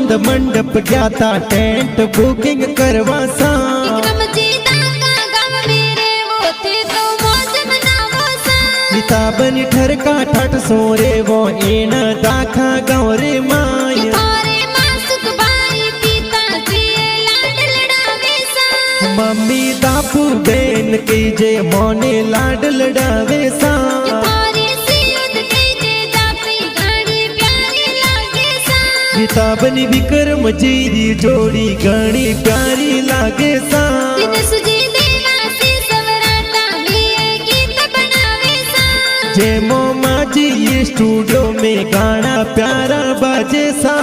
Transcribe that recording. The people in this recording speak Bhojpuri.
आनंद मंडप गया था टेंट बुकिंग करवा सा। ताबनी ठरका ठट सोरे वो इन दाखा गौरे माय मम्मी दापू बेन की जे मोने लाड लड़ावे सा। ताबनी विक्रम जीरी जोड़ी घणी प्यारी लागे सा। जेमो माजी स्टूडियो में गाना प्यारा बाजे सा।